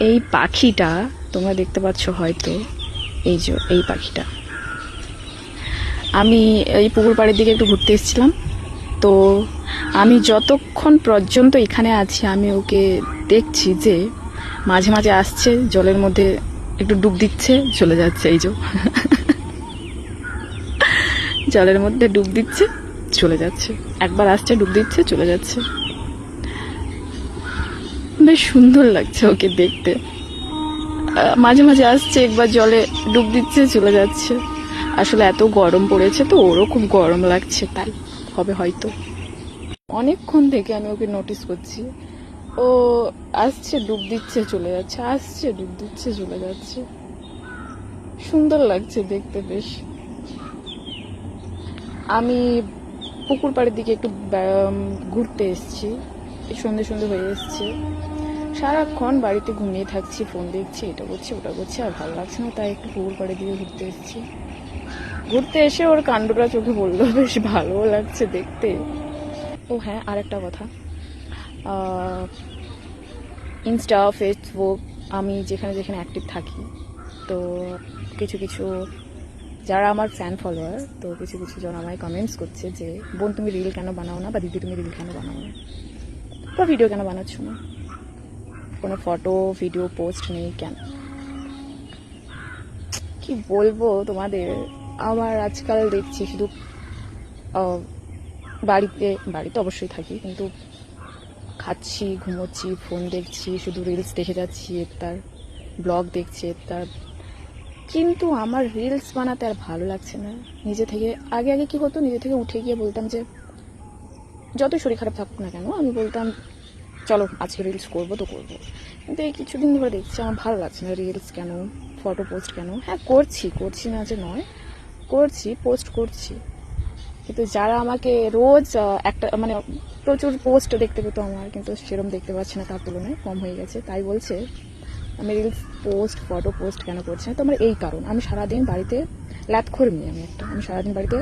এই পাখিটা তোমরা দেখতে পাচ্ছ হয়তো, এই যে এই পাখিটা। আমি এই পুকুর পাড়ের দিকে একটু ঘুরতে এসেছিলাম, তো আমি যতক্ষণ পর্যন্ত এখানে আছি আমি ওকে দেখছি যে মাঝে মাঝে আসছে, জলের মধ্যে একটু ডুব দিচ্ছে, চলে যাচ্ছে। এই যে জলের মধ্যে ডুব দিচ্ছে, চলে যাচ্ছে, একবার আসছে, ডুব দিচ্ছে, চলে যাচ্ছে। বেশ সুন্দর লাগছে ওকে দেখতে। মাঝে মাঝে আসছে, একবার জলে ডুব দিচ্ছে, চলে যাচ্ছে। আসলে এত গরম পড়েছে তো, ওরও খুব গরম লাগছে, তাই হবে হয়তো। অনেকক্ষণ থেকে আমি ওকে নোটিস করছি, ও আসছে, ডুব দিচ্ছে, চলে যাচ্ছে, আসছে, ডুব দিচ্ছে, চলে যাচ্ছে। সুন্দর লাগছে দেখতে বেশ। আমি পুকুর পাড়ের দিকে একটু ঘুরতে এসেছি, সন্ধে সন্ধে হয়ে এসছে। সারাক্ষণ বাড়িতে ঘুমিয়ে থাকছি, ফোন দেখছি, এটা করছি, ওটা করছি, আর ভালো লাগছে না, তাই একটু পুকুর পাড়ের দিকে ঘুরতে এসেছি। ঘুরতে এসে ওর কাণ্ডটা চোখে পড়লো, বেশ ভালোও লাগছে দেখতে। ও হ্যাঁ, আর একটা কথা, ইনস্টা, ফেসবুক, আমি যেখানে যেখানে অ্যাক্টিভ থাকি, তো কিছু কিছু যারা আমার ফ্যান ফলোয়ার, তো কিছু কিছু জন আমায় কমেন্টস করছে যে বোন তুমি রিল কেন বানাও না, বা দিদি তুমি রিল কেন বানাও না, বা ভিডিও কেন বানাচ্ছ না, কোনো ফটো ভিডিও পোস্ট নেই কেন। কি বলবো তোমাদের, আমার আজকাল দেখছি শুধু বাড়িতে বাড়িতে অবশ্যই থাকি, কিন্তু খাচ্ছি, ঘুমোচ্ছি, ফোন দেখছি, শুধু রিলস দেখে যাচ্ছি, তার ব্লগ দেখছি তার। কিন্তু আমার রিলস বানাতে আর ভালো লাগছে না নিজে থেকে। আগে আগে কি হতো, নিজে থেকে উঠে গিয়ে বলতাম যে যতই শরীর খারাপ থাকুক না কেন, আমি বলতাম চলো আজকে রিলস করবো তো করবো। কিন্তু এই কিছুদিন ধরে দেখছি আমার ভালো লাগছে না রিলস কেন, ফটো পোস্ট কেন। হ্যাঁ করছি না যে নয়, করছি, পোস্ট করছি, কিন্তু যারা আমাকে রোজ একটা মানে প্রচুর পোস্ট দেখতে পেতো আমার, কিন্তু সেরকম দেখতে পাচ্ছি না, তার তুলনায় কম হয়ে গেছে। তাই বলছে আমি রিলস পোস্ট, ফটো পোস্ট কেন করছি না, তো আমার এই কারণ, আমি সারাদিন বাড়িতে ল্যাপখোর মেয়ে, আমি সারাদিন বাড়িতে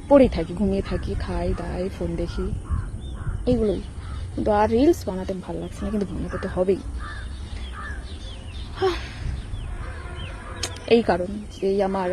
পড়েই থাকি, ঘুমিয়ে থাকি, খাই দাই, ফোন দেখি, এইগুলোই। কিন্তু আর রিলস বানাতে ভালো লাগছে না, কিন্তু বানাতে তো হবেই। এই কারণ, এই আমার